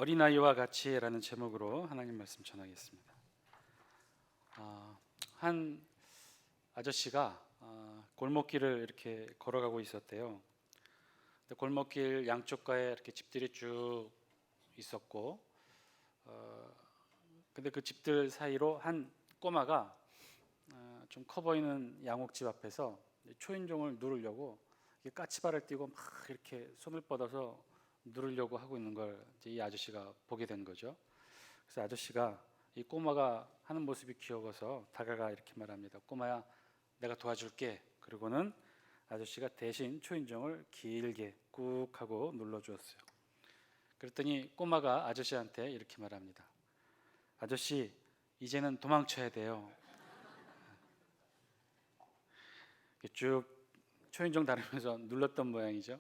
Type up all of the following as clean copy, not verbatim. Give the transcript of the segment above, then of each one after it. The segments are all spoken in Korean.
어린아이와 같이라는 제목으로 하나님 말씀 전하겠습니다. 한 아저씨가 골목길을 이렇게 걸어가고 있었대요. 골목길 양쪽가에 이렇게 집들이 쭉 있었고, 근데 그 집들 사이로 한 꼬마가 좀 커 보이는 양옥집 앞에서 초인종을 누르려고 까치발을 띄고 막 이렇게 손을 뻗어서 누르려고 하고 있는 걸 이 아저씨가 보게 된 거죠. 그래서 아저씨가 이 꼬마가 하는 모습이 귀여워서 다가가 이렇게 말합니다. 꼬마야, 내가 도와줄게. 그리고는 아저씨가 대신 초인종을 길게 꾹 하고 눌러주었어요. 그랬더니 꼬마가 아저씨한테 이렇게 말합니다. 아저씨, 이제는 도망쳐야 돼요. 쭉 초인종 다루면서 눌렀던 모양이죠.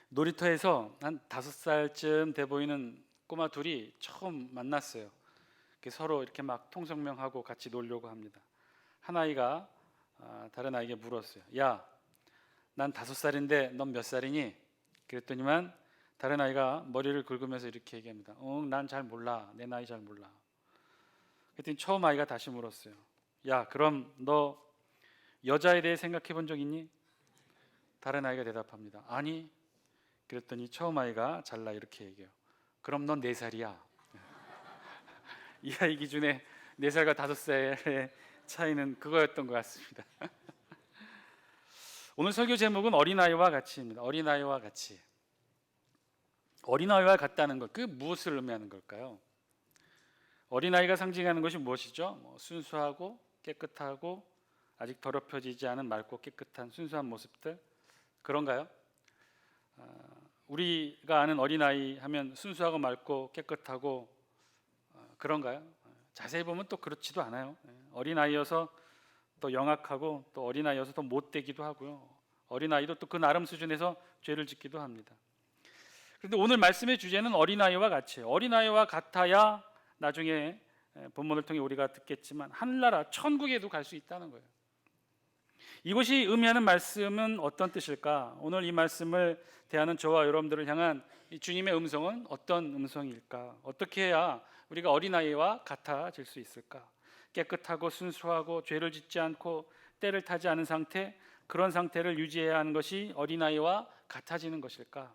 놀이터에서 한 5살쯤 돼 보이는 꼬마 둘이 처음 만났어요. 서로 이렇게 막 통성명하고 같이 놀려고 합니다. 한 아이가 다른 아이에게 물었어요. 야, 난 5살인데 넌 몇 살이니? 그랬더니만 다른 아이가 머리를 긁으면서 이렇게 얘기합니다. 난 잘 몰라. 내 나이 잘 몰라. 그랬더니 처음 아이가 다시 물었어요. 야, 그럼 너 여자에 대해 생각해 본 적 있니? 다른 아이가 대답합니다. 아니. 그랬더니 처음 아이가 잘라 이렇게 얘기해요. 그럼 넌 4살이야. 이 아이 기준에 4살과 5살의 차이는 그거였던 것 같습니다. 오늘 설교 제목은 어린아이와 같이입니다. 어린아이와 같이. 어린아이와 같다는 것, 그 무엇을 의미하는 걸까요? 어린아이가 상징하는 것이 무엇이죠? 순수하고 깨끗하고 아직 더럽혀지지 않은 맑고 깨끗한 순수한 모습들, 그런가요? 우리가 아는 어린아이 하면 순수하고 맑고 깨끗하고 그런가요? 자세히 보면 또 그렇지도 않아요. 어린아이여서 또 영악하고 또 어린아이여서 더 못되기도 하고요. 어린아이도 또 그 나름 수준에서 죄를 짓기도 합니다. 그런데 오늘 말씀의 주제는 어린아이와 같이, 어린아이와 같아야 나중에 본문을 통해 우리가 듣겠지만 하늘나라 천국에도 갈 수 있다는 거예요. 이것이 의미하는 말씀은 어떤 뜻일까? 오늘 이 말씀을 대하는 저와 여러분들을 향한 주님의 음성은 어떤 음성일까? 어떻게 해야 우리가 어린아이와 같아질 수 있을까? 깨끗하고 순수하고 죄를 짓지 않고 때를 타지 않은 상태, 그런 상태를 유지해야 하는 것이 어린아이와 같아지는 것일까?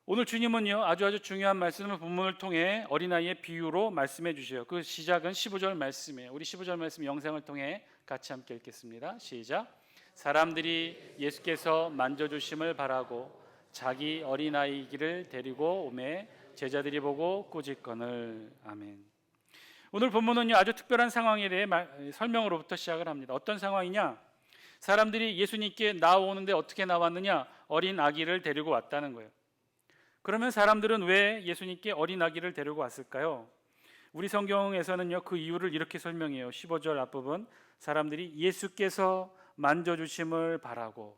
오늘 주님은요, 아주 중요한 말씀을 본문을 통해 어린아이의 비유로 말씀해 주셔요. 그 시작은 15절 말씀이에요. 우리 15절 말씀 영상을 통해 같이 함께 읽겠습니다. 시작. 사람들이 예수께서 만져주심을 바라고 자기 어린아이기를 데리고 오매 제자들이 보고 꾸짖거늘. 아멘. 오늘 본문은요, 아주 특별한 상황에 대해 설명으로부터 시작을 합니다. 어떤 상황이냐? 사람들이 예수님께 나오는데 어떻게 나왔느냐? 어린 아기를 데리고 왔다는 거예요. 그러면 사람들은 왜 예수님께 어린 아기를 데리고 왔을까요? 우리 성경에서는요, 그 이유를 이렇게 설명해요. 15절 앞부분, 사람들이 예수께서 만져주심을 바라고,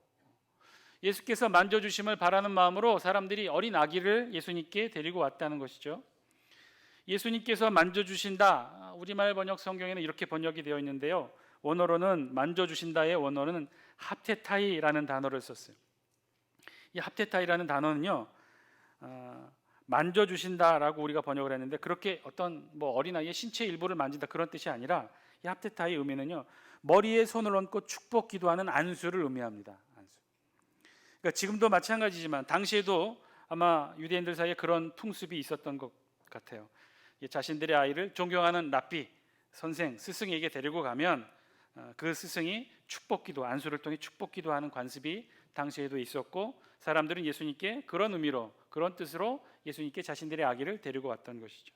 예수께서 만져주심을 바라는 마음으로 사람들이 어린 아기를 예수님께 데리고 왔다는 것이죠. 예수님께서 만져주신다, 우리말 번역 성경에는 이렇게 번역이 되어 있는데요, 원어로는 만져주신다의 원어는 합테타이라는 단어를 썼어요. 이 합테타이라는 단어는요, 만져주신다라고 우리가 번역을 했는데, 그렇게 어떤 어린아이의 신체 일부를 만진다 그런 뜻이 아니라, 이 합테타의 의미는요, 머리에 손을 얹고 축복 기도하는 안수를 의미합니다. 안수. 그러니까 지금도 마찬가지지만 당시에도 아마 유대인들 사이에 그런 풍습이 있었던 것 같아요. 자신들의 아이를 존경하는 랍비, 선생, 스승에게 데리고 가면 그 스승이 축복기도, 안수를 통해 축복기도하는 관습이 당시에도 있었고, 사람들은 예수님께 그런 의미로, 그런 뜻으로 예수님께 자신들의 아기를 데리고 왔던 것이죠.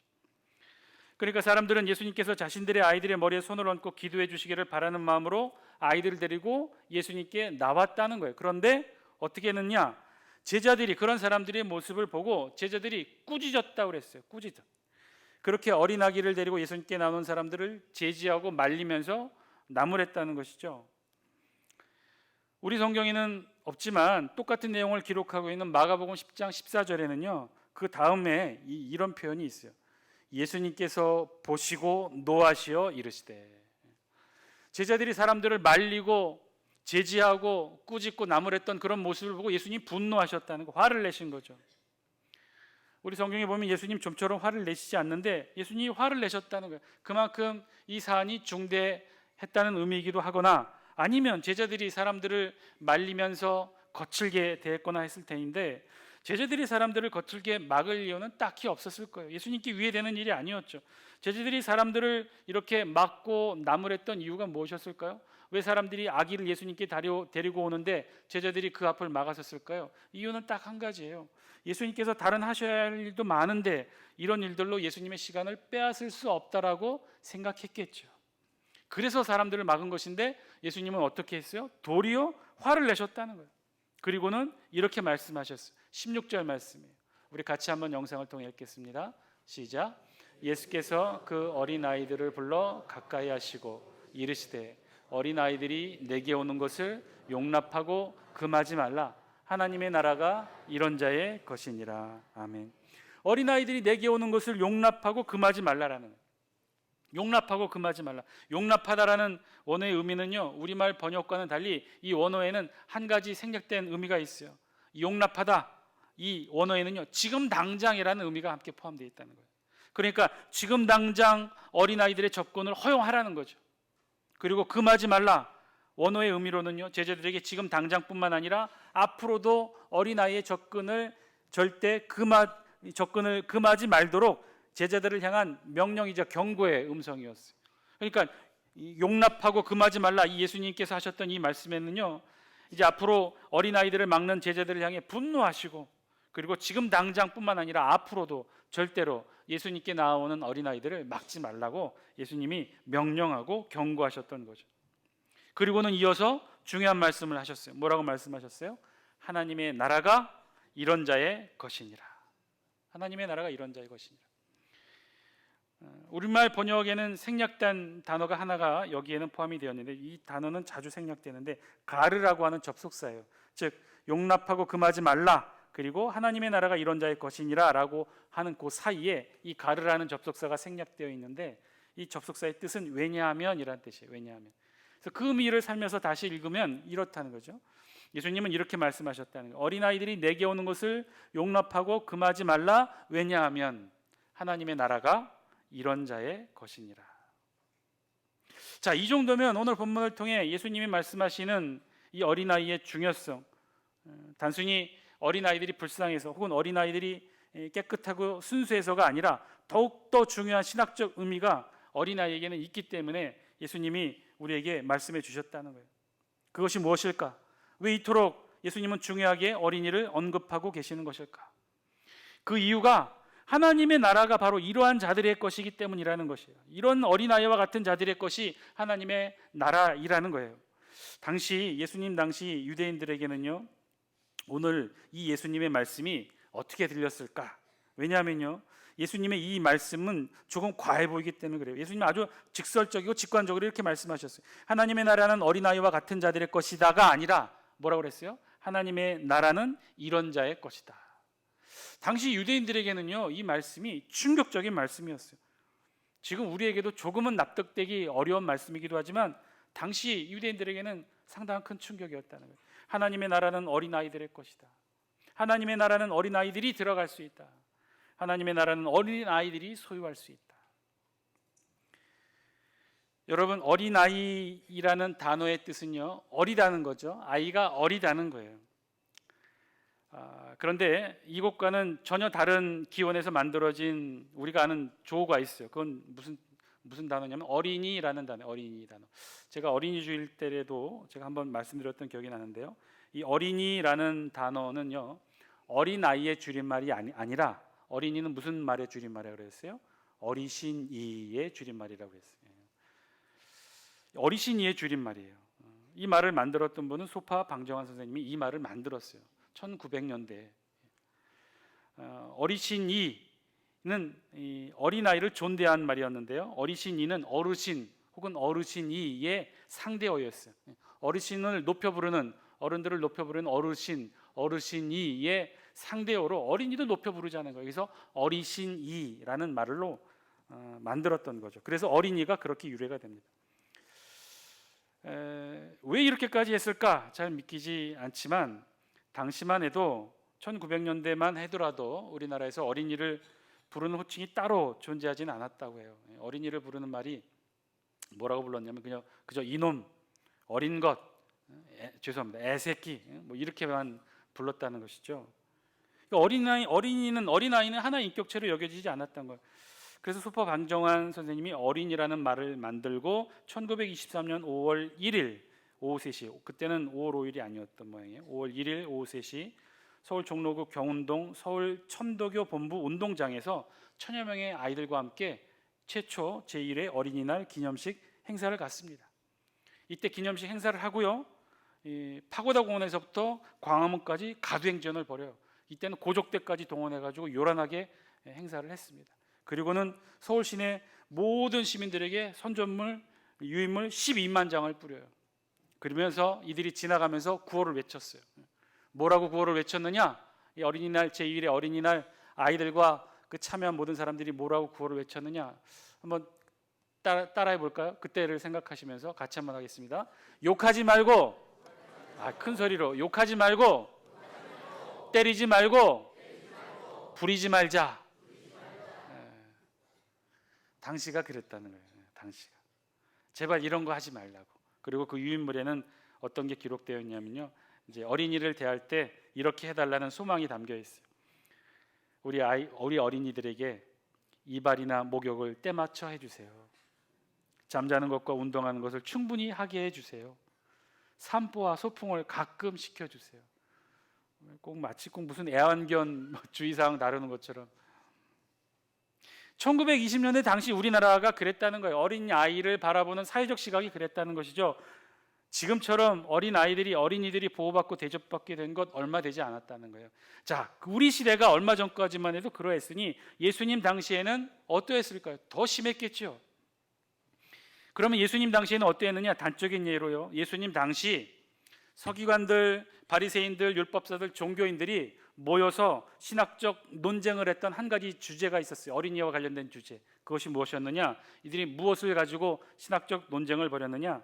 그러니까 사람들은 예수님께서 자신들의 아이들의 머리에 손을 얹고 기도해 주시기를 바라는 마음으로 아이들을 데리고 예수님께 나왔다는 거예요. 그런데 어떻게 했느냐? 제자들이, 그런 사람들의 모습을 보고 제자들이 꾸짖었다고 그랬어요. 꾸짖었. 그렇게 어린 아기를 데리고 예수님께 나온 사람들을 제지하고 말리면서 나무랬다는 것이죠. 우리 성경에는 없지만 똑같은 내용을 기록하고 있는 마가복음 10장 14절에는요, 그 다음에 이런 표현이 있어요. 예수님께서 보시고 노하시어 이르시되. 제자들이 사람들을 말리고 제지하고 꾸짖고 나무랬던 그런 모습을 보고 예수님 분노하셨다는 거, 화를 내신 거죠. 우리 성경에 보면 예수님 좀처럼 화를 내시지 않는데 예수님이 화를 내셨다는 거예요. 그만큼 이 사안이 중대했다는 의미이기도 하거나, 아니면 제자들이 사람들을 말리면서 거칠게 대했거나 했을 텐데, 제자들이 사람들을 거칠게 막을 이유는 딱히 없었을 거예요. 예수님께 위해되는 일이 아니었죠. 제자들이 사람들을 이렇게 막고 나무랬던 이유가 무엇이었을까요? 왜 사람들이 아기를 예수님께 데리고 오는데 제자들이 그 앞을 막았었을까요? 이유는 딱 한 가지예요. 예수님께서 다른 하셔야 할 일도 많은데 이런 일들로 예수님의 시간을 빼앗을 수 없다라고 생각했겠죠. 그래서 사람들을 막은 것인데 예수님은 어떻게 했어요? 도리어 화를 내셨다는 거예요. 그리고는 이렇게 말씀하셨어요. 16절 말씀이에요. 우리 같이 한번 영상을 통해 읽겠습니다. 시작. 예수께서 그 어린아이들을 불러 가까이 하시고 이르시되 어린아이들이 내게 오는 것을 용납하고 금하지 말라. 하나님의 나라가 이런 자의 것이니라. 아멘. 어린아이들이 내게 오는 것을 용납하고 금하지 말라라는 거예요. 용납하고 금하지 말라. 용납하다라는 원어의 의미는요, 우리말 번역과는 달리 이 원어에는 한 가지 생략된 의미가 있어요. 용납하다, 이 원어에는요, 지금 당장이라는 의미가 함께 포함되어 있다는 거예요. 그러니까 지금 당장 어린아이들의 접근을 허용하라는 거죠. 그리고 금하지 말라, 원어의 의미로는요, 제자들에게 지금 당장뿐만 아니라 앞으로도 어린아이의 접근을 절대 금하지 말도록 제자들을 향한 명령이자 경고의 음성이었어요. 그러니까 용납하고 금하지 말라, 이 예수님께서 하셨던 이 말씀에는요, 이제 앞으로 어린아이들을 막는 제자들을 향해 분노하시고, 그리고 지금 당장뿐만 아니라 앞으로도 절대로 예수님께 나오는 어린아이들을 막지 말라고 예수님이 명령하고 경고하셨던 거죠. 그리고는 이어서 중요한 말씀을 하셨어요. 뭐라고 말씀하셨어요? 하나님의 나라가 이런 자의 것이니라. 하나님의 나라가 이런 자의 것이니라. 우리말 번역에는 생략된 단어가 하나가 여기에는 포함이 되었는데, 이 단어는 자주 생략되는데 가르라고 하는 접속사예요. 즉 용납하고 금하지 말라, 그리고 하나님의 나라가 이런 자의 것이니라 라고 하는 그 사이에 이 가르라는 접속사가 생략되어 있는데, 이 접속사의 뜻은 왜냐하면 이라는 뜻이에요. 왜냐하면. 그래서 그 의미를 살면서 다시 읽으면 이렇다는 거죠. 예수님은 이렇게 말씀하셨다는 거예요. 어린아이들이 내게 오는 것을 용납하고 금하지 말라. 왜냐하면 하나님의 나라가 이런 자의 것이니라. 자, 이 정도면 오늘 본문을 통해 예수님이 말씀하시는 이 어린아이의 중요성, 단순히 어린아이들이 불쌍해서 혹은 어린아이들이 깨끗하고 순수해서가 아니라 더욱더 중요한 신학적 의미가 어린아이에게는 있기 때문에 예수님이 우리에게 말씀해 주셨다는 거예요. 그것이 무엇일까? 왜 이토록 예수님은 중요하게 어린이를 언급하고 계시는 것일까? 그 이유가 하나님의 나라가 바로 이러한 자들의 것이기 때문이라는 것이에요. 이런 어린아이와 같은 자들의 것이 하나님의 나라이라는 거예요. 예수님 당시 유대인들에게는요, 오늘 이 예수님의 말씀이 어떻게 들렸을까? 왜냐하면요, 예수님의 이 말씀은 조금 과해 보이기 때문에 그래요. 예수님은 아주 직설적이고 직관적으로 이렇게 말씀하셨어요. 하나님의 나라는 어린아이와 같은 자들의 것이다가 아니라 뭐라고 그랬어요? 하나님의 나라는 이런 자의 것이다. 당시 유대인들에게는요, 이 말씀이 충격적인 말씀이었어요. 지금 우리에게도 조금은 납득되기 어려운 말씀이기도 하지만 당시 유대인들에게는 상당한 큰 충격이었다는 거예요. 하나님의 나라는 어린아이들의 것이다. 하나님의 나라는 어린아이들이 들어갈 수 있다. 하나님의 나라는 어린아이들이 소유할 수 있다. 여러분, 어린아이라는 단어의 뜻은요, 어리다는 거죠. 아이가 어리다는 거예요. 그런데 이것과는 전혀 다른 기원에서 만들어진 우리가 아는 조어가 있어요. 그건 무슨 단어냐면 어린이라는 단어, 어린이 단어. 제가 어린이 주일 때에도 제가 한번 말씀드렸던 기억이 나는데요. 이 어린이라는 단어는요, 어린아이의 줄임말이 아니라, 어린이는 무슨 말의 줄임말이라고 그랬어요? 어리신이의 줄임말이라고 했어요. 어리신이의 줄임말이에요. 이 말을 만들었던 분은 소파 방정환 선생님이 이 말을 만들었어요. 1900년대에. 어리신이는 어린아이를 존대한 말이었는데요, 어리신이는 어르신 혹은 어르신이의 상대어였어요. 어르신을 높여 부르는, 어른들을 높여 부르는 어르신, 어르신이의 상대어로 어린이도 높여 부르자는 거예요. 그래서 어리신이라는 말로 만들었던 거죠. 그래서 어린이가 그렇게 유래가 됩니다. 왜 이렇게까지 했을까? 잘 믿기지 않지만 당시만 해도 1900년대만 해더라도 우리나라에서 어린이를 부르는 호칭이 따로 존재하지는 않았다고 해요. 어린이를 부르는 말이 뭐라고 불렀냐면 그저 이놈, 어린 것, 죄송합니다, 애새끼, 뭐 이렇게만 불렀다는 것이죠. 어린아이는 하나의 인격체로 여겨지지 않았던 거예요. 그래서 소포 방정환 선생님이 어린이라는 말을 만들고 1923년 5월 1일 오후 3시, 그때는 5월 5일이 아니었던 모양이에요. 5월 1일 오후 3시 서울 종로구 경운동 서울 천도교 본부 운동장에서 천여 명의 아이들과 함께 최초 제1회 어린이날 기념식 행사를 갖습니다. 이때 기념식 행사를 하고요, 파고다 공원에서부터 광화문까지 가두행전을 벌여요. 이때는 고족대까지 동원해가지고 요란하게 행사를 했습니다. 그리고는 서울 시내 모든 시민들에게 선전물, 유인물 12만 장을 뿌려요. 그러면서 이들이 지나가면서 구호를 외쳤어요. 뭐라고 구호를 외쳤느냐? 이 어린이날 제1회 어린이날 아이들과 그 참여한 모든 사람들이 뭐라고 구호를 외쳤느냐? 한번 따라해 볼까요? 그때를 생각하시면서 같이 한번 하겠습니다. 욕하지 말고, 큰 소리로 욕하지 말고, 때리지 말고, 부리지 말자. 당시가 그랬다는 거예요. 당시가 제발 이런 거 하지 말라고. 그리고 그 유인물에는 어떤 게 기록되어 있냐면요, 이제 어린이를 대할 때 이렇게 해달라는 소망이 담겨 있어요. 우리 어린이들에게 이발이나 목욕을 때 맞춰 해주세요. 잠자는 것과 운동하는 것을 충분히 하게 해주세요. 산보와 소풍을 가끔 시켜주세요. 마치 무슨 애완견 주의사항 다루는 것처럼. 1920년대 당시 우리나라가 그랬다는 거예요. 어린 아이를 바라보는 사회적 시각이 그랬다는 것이죠. 지금처럼 어린이들이 보호받고 대접받게 된 것 얼마 되지 않았다는 거예요. 자, 우리 시대가 얼마 전까지만 해도 그러했으니 예수님 당시에는 어떠했을까요? 더 심했겠죠. 그러면 예수님 당시에는 어떠했느냐? 단적인 예로요, 예수님 당시 서기관들, 바리새인들, 율법사들, 종교인들이 모여서 신학적 논쟁을 했던 한 가지 주제가 있었어요. 어린이와 관련된 주제. 그것이 무엇이었느냐? 이들이 무엇을 가지고 신학적 논쟁을 벌였느냐?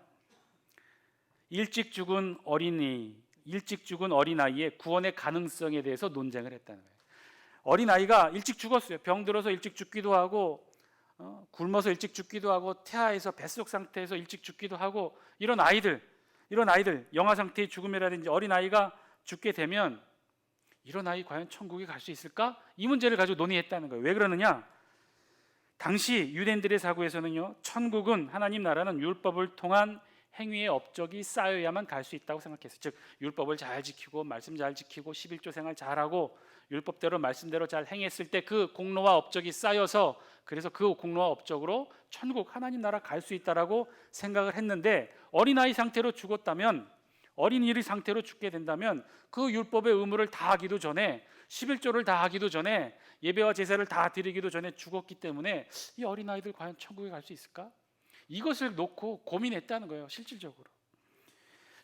일찍 죽은 어린아이의 구원의 가능성에 대해서 논쟁을 했다는 거예요. 어린아이가 일찍 죽었어요. 병들어서 일찍 죽기도 하고, 굶어서 일찍 죽기도 하고, 태아에서 뱃속 상태에서 일찍 죽기도 하고, 이런 아이들 영아 상태의 죽음이라든지 어린아이가 죽게 되면 이런 아이 과연 천국에 갈 수 있을까? 이 문제를 가지고 논의했다는 거예요. 왜 그러느냐? 당시 유대인들의 사고에서는요, 천국은, 하나님 나라는 율법을 통한 행위의 업적이 쌓여야만 갈 수 있다고 생각했어요. 즉 율법을 잘 지키고 말씀 잘 지키고 11조 생활 잘하고 율법대로 말씀대로 잘 행했을 때 그 공로와 업적이 쌓여서, 그래서 그 공로와 업적으로 천국 하나님 나라 갈 수 있다라고 생각을 했는데, 어린아이 상태로 죽었다면, 어린이의 상태로 죽게 된다면 그 율법의 의무를 다 하기도 전에, 11조를 다 하기도 전에, 예배와 제사를 다 드리기도 전에 죽었기 때문에 이 어린아이들 과연 천국에 갈 수 있을까? 이것을 놓고 고민했다는 거예요, 실질적으로.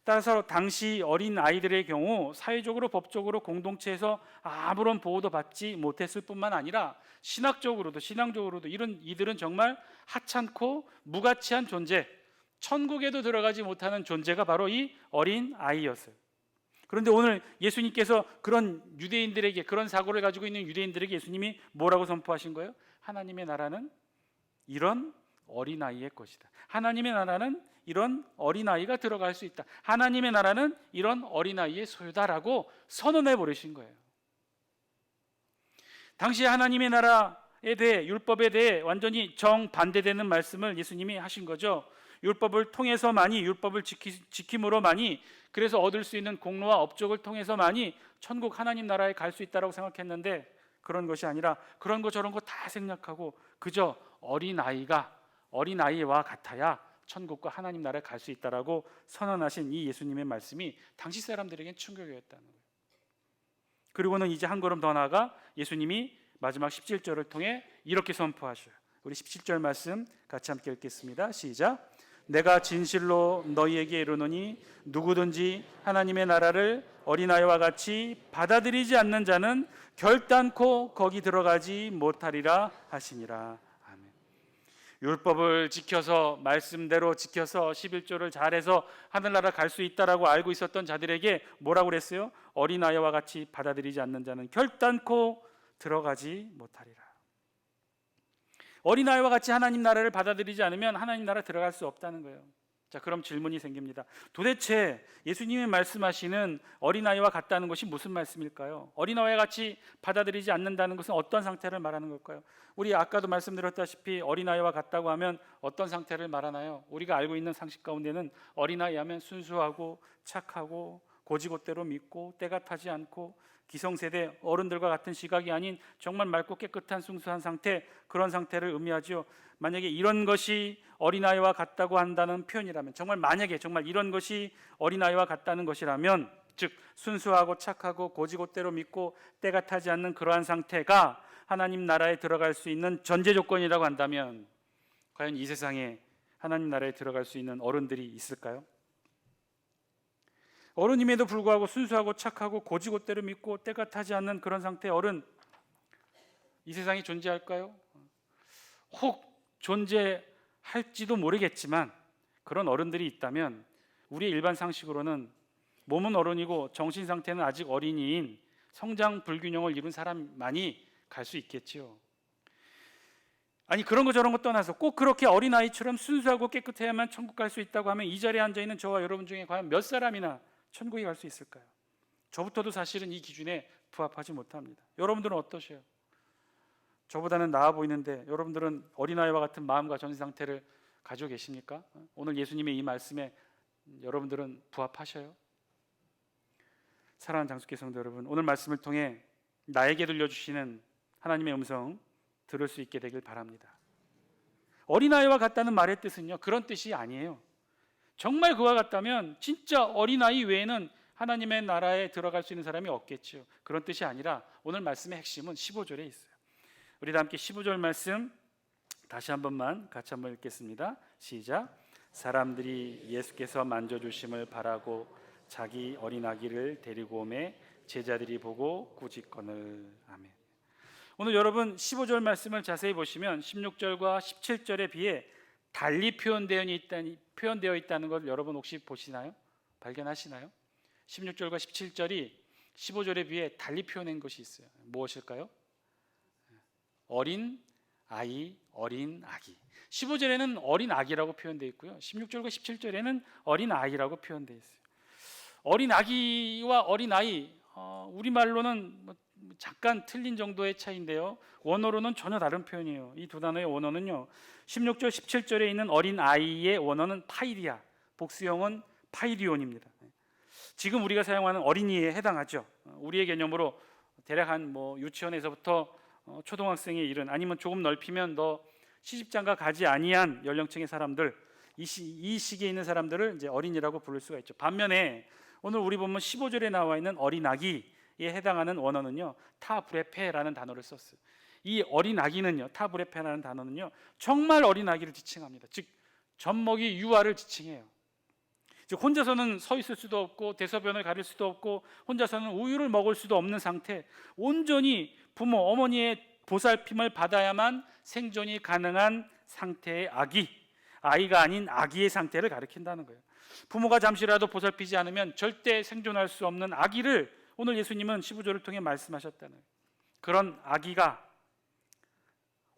따라서 당시 어린아이들의 경우 사회적으로, 법적으로, 공동체에서 아무런 보호도 받지 못했을 뿐만 아니라 신앙적으로도 이들은 정말 하찮고 무가치한 존재, 천국에도 들어가지 못하는 존재가 바로 이 어린아이였어요. 그런데 오늘 예수님께서 그런 유대인들에게, 그런 사고를 가지고 있는 유대인들에게 예수님이 뭐라고 선포하신 거예요? 하나님의 나라는 이런 어린아이의 것이다. 하나님의 나라는 이런 어린아이가 들어갈 수 있다. 하나님의 나라는 이런 어린아이의 소유다라고 선언해 버리신 거예요. 당시 하나님의 나라에 대해, 율법에 대해 완전히 정반대되는 말씀을 예수님이 하신 거죠. 율법을 통해서만이, 율법을 지킴으로만이, 그래서 얻을 수 있는 공로와 업적을 통해서만이 천국 하나님 나라에 갈 수 있다고 생각했는데, 그런 것이 아니라 그런 거 저런 거 다 생략하고 그저 어린아이와 같아야 천국과 하나님 나라에 갈 수 있다라고 선언하신 이 예수님의 말씀이 당시 사람들에겐 충격이었다는 거예요. 그리고는 이제 한 걸음 더 나아가 예수님이 마지막 17절을 통해 이렇게 선포하셔요. 우리 17절 말씀 같이 함께 읽겠습니다. 시작. 내가 진실로 너희에게 이르노니 누구든지 하나님의 나라를 어린아이와 같이 받아들이지 않는 자는 결단코 거기 들어가지 못하리라 하시니라. 아멘. 율법을 지켜서 말씀대로 지켜서 11조를 잘해서 하늘나라 갈 수 있다라고 알고 있었던 자들에게 뭐라고 그랬어요? 어린아이와 같이 받아들이지 않는 자는 결단코 들어가지 못하리라. 어린아이와 같이 하나님 나라를 받아들이지 않으면 하나님 나라 들어갈 수 없다는 거예요. 자, 그럼 질문이 생깁니다. 도대체 예수님이 말씀하시는 어린아이와 같다는 것이 무슨 말씀일까요? 어린아이와 같이 받아들이지 않는다는 것은 어떤 상태를 말하는 걸까요? 우리 아까도 말씀드렸다시피 어린아이와 같다고 하면 어떤 상태를 말하나요? 우리가 알고 있는 상식 가운데는 어린아이 하면 순수하고 착하고 고지고대로 믿고 때가 타지 않고 기성세대 어른들과 같은 시각이 아닌 정말 맑고 깨끗한 순수한 상태, 그런 상태를 의미하죠. 만약에 이런 것이 어린아이와 같다고 한다는 표현이라면, 만약에 이런 것이 어린아이와 같다는 것이라면, 즉 순수하고 착하고 고지고대로 믿고 때가 타지 않는 그러한 상태가 하나님 나라에 들어갈 수 있는 전제 조건이라고 한다면, 과연 이 세상에 하나님 나라에 들어갈 수 있는 어른들이 있을까요? 어른임에도 불구하고 순수하고 착하고 고지고대로 믿고 때가 타지 않는 그런 상태의 어른, 이 세상에 존재할까요? 혹 존재할지도 모르겠지만 그런 어른들이 있다면 우리의 일반 상식으로는 몸은 어른이고 정신 상태는 아직 어린이인 성장 불균형을 이룬 사람만이 갈 수 있겠지요. 아니, 그런 거 저런 거 떠나서 꼭 그렇게 어린아이처럼 순수하고 깨끗해야만 천국 갈 수 있다고 하면 이 자리에 앉아있는 저와 여러분 중에 과연 몇 사람이나 천국에 갈 수 있을까요? 저부터도 사실은 이 기준에 부합하지 못합니다. 여러분들은 어떠세요? 저보다는 나아 보이는데 여러분들은 어린아이와 같은 마음과 정신 상태를 가지고 계십니까? 오늘 예수님의 이 말씀에 여러분들은 부합하셔요? 사랑하는 장수교 성도 여러분, 오늘 말씀을 통해 나에게 들려주시는 하나님의 음성 들을 수 있게 되길 바랍니다. 어린아이와 같다는 말의 뜻은요, 그런 뜻이 아니에요. 정말 그와 같다면 진짜 어린아이 외에는 하나님의 나라에 들어갈 수 있는 사람이 없겠죠. 그런 뜻이 아니라 오늘 말씀의 핵심은 15절에 있어요. 우리 다 함께 15절 말씀 다시 한 번만 같이 한번 읽겠습니다. 시작. 사람들이 예수께서 만져주심을 바라고 자기 어린 아기를 데리고 오매 제자들이 보고 꾸짖거늘. 아멘. 오늘 여러분 15절 말씀을 자세히 보시면 16절과 17절에 비해 달리 표현되어 있다는 걸 여러분 혹시 보시나요? 발견하시나요? 16절과 17절이 15절에 비해 달리 표현한 것이 있어요. 무엇일까요? 어린 아이, 어린 아기. 15절에는 어린 아기라고 표현되어 있고요, 16절과 17절에는 어린 아이라고 표현되어 있어요. 어린 아기와 어린 아이, 우리말로는 잠깐 틀린 정도의 차이인데요, 원어로는 전혀 다른 표현이에요. 이 두 단어의 원어는요, 16절, 17절에 있는 어린 아이의 원어는 파이리아, 복수형은 파이리온입니다. 지금 우리가 사용하는 어린이에 해당하죠. 우리의 개념으로 대략 한 유치원에서부터 초등학생에 이른, 아니면 조금 넓히면 너 시집장가 가지 아니한 연령층의 사람들, 이 시기에 있는 사람들을 이제 어린이라고 부를 수가 있죠. 반면에 오늘 우리 보면 15절에 나와 있는 어린 아기에 해당하는 원어는요, 타브레페라는 단어를 썼어요. 이 어린 아기는요, 타브레페라는 단어는요, 정말 어린 아기를 지칭합니다. 즉 젖먹이 유아를 지칭해요. 즉 혼자서는 서 있을 수도 없고 대소변을 가릴 수도 없고 혼자서는 우유를 먹을 수도 없는 상태, 온전히 부모, 어머니의 보살핌을 받아야만 생존이 가능한 상태의 아이가 아닌 아기의 상태를 가리킨다는 거예요. 부모가 잠시라도 보살피지 않으면 절대 생존할 수 없는 아기를 오늘 예수님은 15절을 통해 말씀하셨다는 거예요. 그런 아기가,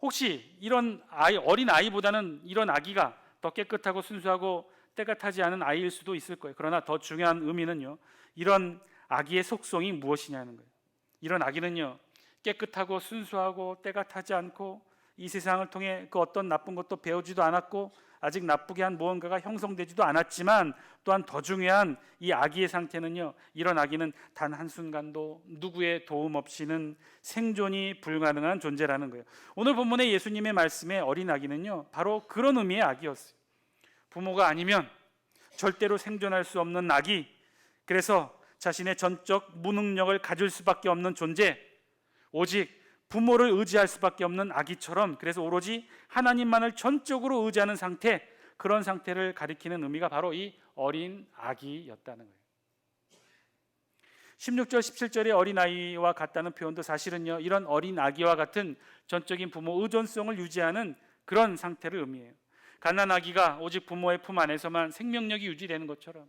혹시 이런 어린 아이보다는 이런 아기가 더 깨끗하고 순수하고 때가 타지 않은 아이일 수도 있을 거예요. 그러나 더 중요한 의미는요, 이런 아기의 속성이 무엇이냐는 거예요. 이런 아기는요, 깨끗하고 순수하고 때가 타지 않고 이 세상을 통해 그 어떤 나쁜 것도 배우지도 않았고 아직 나쁘게 한 무언가가 형성되지도 않았지만, 또한 더 중요한 이 아기의 상태는요, 이런 아기는 단 한순간도 누구의 도움 없이는 생존이 불가능한 존재라는 거예요. 오늘 본문의 예수님의 말씀에 어린 아기는요, 바로 그런 의미의 아기였어요. 부모가 아니면 절대로 생존할 수 없는 아기, 그래서 자신의 전적 무능력을 가질 수밖에 없는 존재, 오직 부모를 의지할 수밖에 없는 아기처럼, 그래서 오로지 하나님만을 전적으로 의지하는 상태, 그런 상태를 가리키는 의미가 바로 이 어린 아기였다는 거예요. 16절, 17절의 어린아이와 같다는 표현도 사실은요, 이런 어린 아기와 같은 전적인 부모 의존성을 유지하는 그런 상태를 의미해요. 갓난아기가 오직 부모의 품 안에서만 생명력이 유지되는 것처럼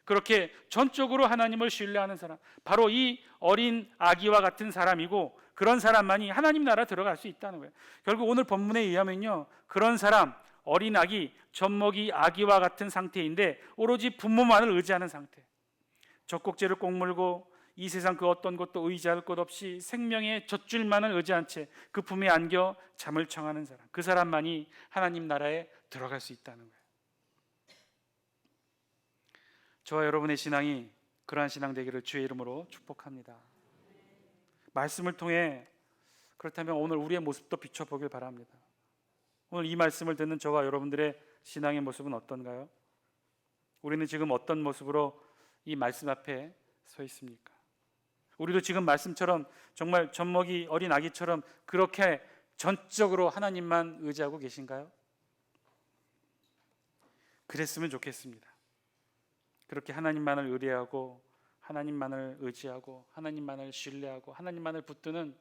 그렇게 전적으로 하나님을 신뢰하는 사람, 바로 이 어린 아기와 같은 사람이고 그런 사람만이 하나님 나라 들어갈 수 있다는 거예요. 결국 오늘 본문에 의하면요, 그런 사람, 어린 아기, 젖먹이 아기와 같은 상태인데 오로지 부모만을 의지하는 상태. 젖꼭지를 꼭 물고 이 세상 그 어떤 것도 의지할 것 없이 생명의 젖줄만을 의지한 채 그 품에 안겨 잠을 청하는 사람, 그 사람만이 하나님 나라에 들어갈 수 있다는 거예요. 저와 여러분의 신앙이 그러한 신앙 되기를 주의 이름으로 축복합니다. 말씀을 통해 그렇다면 오늘 우리의 모습도 비춰보길 바랍니다. 오늘 이 말씀을 듣는 저와 여러분들의 신앙의 모습은 어떤가요? 우리는 지금 어떤 모습으로 이 말씀 앞에 서 있습니까? 우리도 지금 말씀처럼 정말 젖먹이 어린 아기처럼 그렇게 전적으로 하나님만 의지하고 계신가요? 그랬으면 좋겠습니다. 그렇게 하나님만을 의뢰하고 하나님만을 의지하고 하나님만을 신뢰하고 하나님만을 붙드는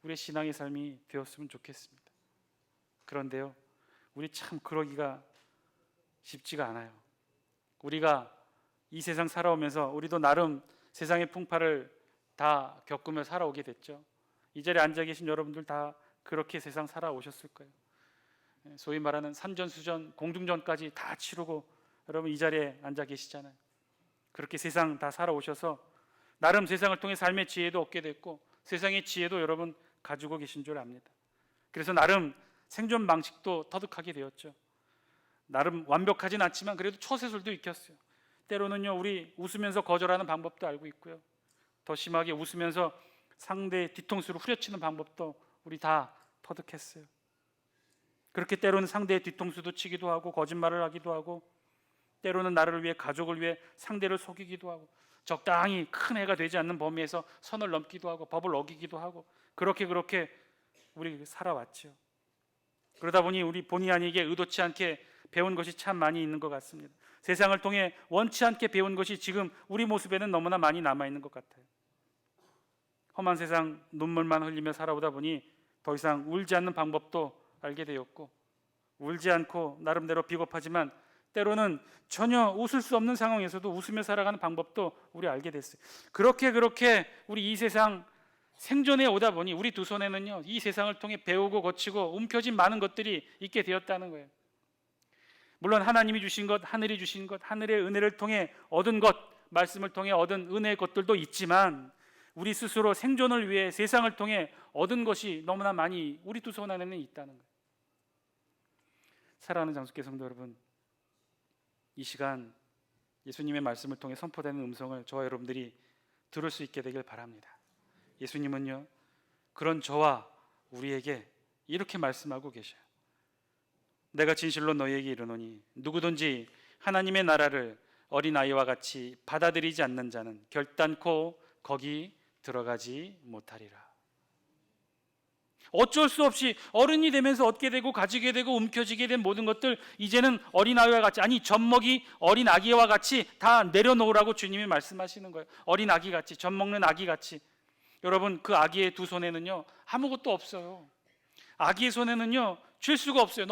우리의 신앙의 삶이 되었으면 좋겠습니다. 그런데요, 우리 참 그러기가 쉽지가 않아요. 우리가 이 세상 살아오면서 우리도 나름 세상의 풍파를 다 겪으며 살아오게 됐죠. 이 자리에 앉아 계신 여러분들 다 그렇게 세상 살아오셨을 거예요. 소위 말하는 산전수전, 공중전까지 다 치르고 여러분 이 자리에 앉아 계시잖아요. 그렇게 세상 다 살아오셔서 나름 세상을 통해 삶의 지혜도 얻게 됐고 세상의 지혜도 여러분 가지고 계신 줄 압니다. 그래서 나름 생존 방식도 터득하게 되었죠. 나름 완벽하진 않지만 그래도 처세술도 익혔어요. 때로는요, 우리 웃으면서 거절하는 방법도 알고 있고요, 더 심하게 웃으면서 상대의 뒤통수를 후려치는 방법도 우리 다 터득했어요. 그렇게 때로는 상대의 뒤통수도 치기도 하고 거짓말을 하기도 하고 때로는 나를 위해, 가족을 위해 상대를 속이기도 하고 적당히 큰 해가 되지 않는 범위에서 선을 넘기도 하고 법을 어기기도 하고 그렇게 우리 살아왔죠. 그러다 보니 우리 본의 아니게 의도치 않게 배운 것이 참 많이 있는 것 같습니다. 세상을 통해 원치 않게 배운 것이 지금 우리 모습에는 너무나 많이 남아있는 것 같아요. 험한 세상 눈물만 흘리며 살아오다 보니 더 이상 울지 않는 방법도 알게 되었고 울지 않고 나름대로 비겁하지만 때로는 전혀 웃을 수 없는 상황에서도 웃으며 살아가는 방법도 우리 알게 됐어요. 그렇게 우리 이 세상 생존해 오다 보니 우리 두 손에는요, 이 세상을 통해 배우고 거치고 움켜진 많은 것들이 있게 되었다는 거예요. 물론 하나님이 주신 것, 하늘이 주신 것, 하늘의 은혜를 통해 얻은 것, 말씀을 통해 얻은 은혜의 것들도 있지만 우리 스스로 생존을 위해 세상을 통해 얻은 것이 너무나 많이 우리 두 손 안에는 있다는 거예요. 사랑하는 장수교 성도 여러분, 이 시간 예수님의 말씀을 통해 선포되는 음성을 저와 여러분들이 들을 수 있게 되길 바랍니다. 예수님은요, 그런 저와 우리에게 이렇게 말씀하고 계셔요. 내가 진실로 너희에게 이르노니 누구든지 하나님의 나라를 어린아이와 같이 받아들이지 않는 자는 결단코 거기 들어가지 못하리라. 어쩔 수 없이 어른이 되면서 얻게 되고 가지게 되고 움켜쥐게 된 모든 것들 이제는 어린아이와 같이, 아니 젖먹이 어린아기와 같이 다 내려놓으라고 주님이 말씀하시는 거예요. 어린아기 같이, 젖먹는 아기 같이. 여러분, 그 아기의 두 손에는요 아무것도 없어요. 아기의 손에는요 쥘 수가 없어요.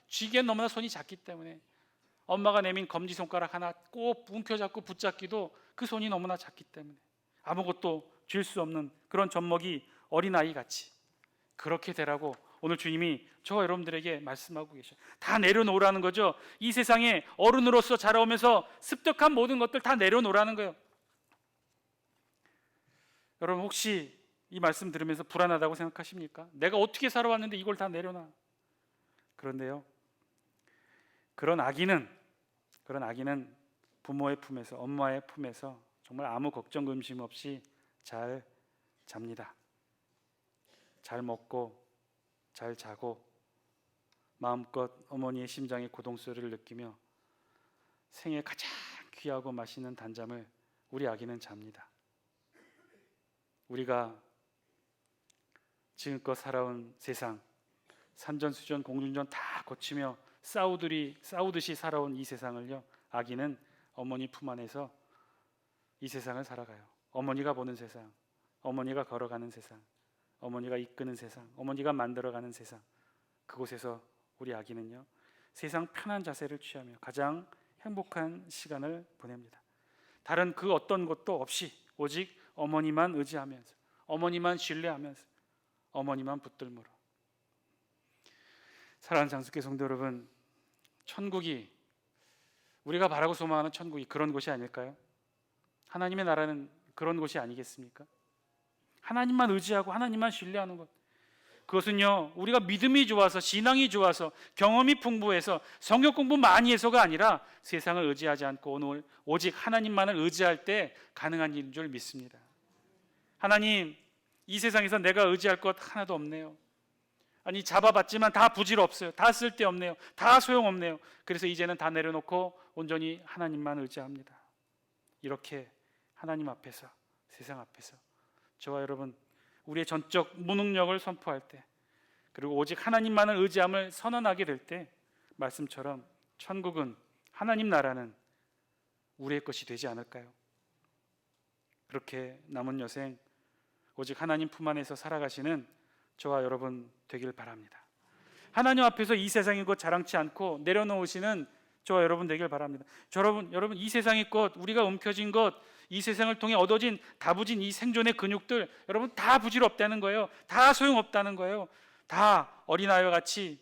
쥐기엔 너무나 손이 작기 때문에 엄마가 내민 검지손가락 하나 꼭 움켜잡고 붙잡기도 그 손이 너무나 작기 때문에 아무것도 쥘 수 없는 그런 젖먹이 어린아이 같이 그렇게 되라고 오늘 주님이 저와 여러분들에게 말씀하고 계셔요. 다 내려놓으라는 거죠. 이 세상에 어른으로서 자라오면서 습득한 모든 것들 다 내려놓으라는 거예요. 여러분, 혹시 이 말씀 들으면서 불안하다고 생각하십니까? 내가 어떻게 살아왔는데 이걸 다 내려놔? 그런데요, 그런 아기는 부모의 품에서, 엄마의 품에서 정말 아무 걱정 근심 없이 잘 잡니다. 잘 먹고 잘 자고 마음껏 어머니의 심장의 고동소리를 느끼며 생애 가장 귀하고 맛있는 단잠을 우리 아기는 잡니다. 우리가 지금껏 살아온 세상, 산전수전 공중전 다 거치며 싸우듯이 살아온 이 세상을요, 아기는 어머니 품 안에서 이 세상을 살아가요. 어머니가 보는 세상, 어머니가 걸어가는 세상, 어머니가 이끄는 세상, 어머니가 만들어가는 세상, 그곳에서 우리 아기는요 세상 편한 자세를 취하며 가장 행복한 시간을 보냅니다. 다른 그 어떤 것도 없이 오직 어머니만 의지하면서, 어머니만 신뢰하면서, 어머니만 붙들므로. 사랑하는 장수교 성도 여러분, 천국이, 우리가 바라고 소망하는 천국이 그런 곳이 아닐까요? 하나님의 나라는 그런 곳이 아니겠습니까? 하나님만 의지하고 하나님만 신뢰하는 것, 그것은요 우리가 믿음이 좋아서, 신앙이 좋아서, 경험이 풍부해서, 성경 공부 많이 해서가 아니라 세상을 의지하지 않고 오늘 오직 하나님만을 의지할 때 가능한 일인 줄 믿습니다. 하나님, 이 세상에서 내가 의지할 것 하나도 없네요. 아니, 잡아봤지만 다 부질없어요. 다 쓸데없네요. 다 소용없네요. 그래서 이제는 다 내려놓고 온전히 하나님만 의지합니다. 이렇게 하나님 앞에서, 세상 앞에서 저와 여러분, 우리의 전적 무능력을 선포할 때, 그리고 오직 하나님만을 의지함을 선언하게 될 때, 말씀처럼 천국은, 하나님 나라는 우리의 것이 되지 않을까요? 그렇게 남은 여생 오직 하나님 품 안에서 살아가시는 저와 여러분 되길 바랍니다. 하나님 앞에서 이 세상의 것 자랑치 않고 내려놓으시는 저와 여러분 되길 바랍니다. 여러분 이 세상의 것, 우리가 움켜쥔 것, 이 세상을 통해 얻어진 다부진 이 생존의 근육들, 여러분 다 부질없다는 거예요. 다 소용없다는 거예요. 다 어린아이와 같이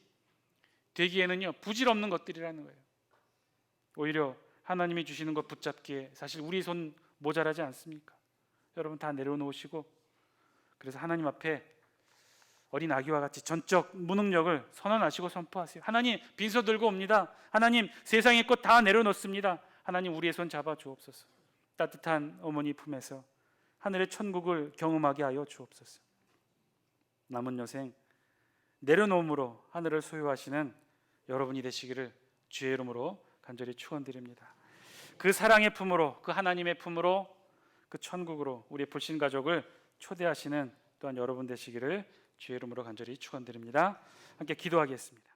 되기에는요 부질없는 것들이라는 거예요. 오히려 하나님이 주시는 것 붙잡기에 사실 우리 손 모자라지 않습니까? 여러분 다 내려놓으시고, 그래서 하나님 앞에 어린 아기와 같이 전적 무능력을 선언하시고 선포하세요. 하나님, 빈서 들고 옵니다. 하나님, 세상의 것 다 내려놓습니다. 하나님, 우리의 손 잡아 주옵소서. 따뜻한 어머니 품에서 하늘의 천국을 경험하게 하여 주옵소서. 남은 여생 내려놓음으로 하늘을 소유하시는 여러분이 되시기를 주의 이름으로 간절히 축원드립니다. 그 사랑의 품으로, 그 하나님의 품으로, 그 천국으로 우리의 불신 가족을 초대하시는 또한 여러분 되시기를 주의 이름으로 간절히 축원드립니다. 함께 기도하겠습니다.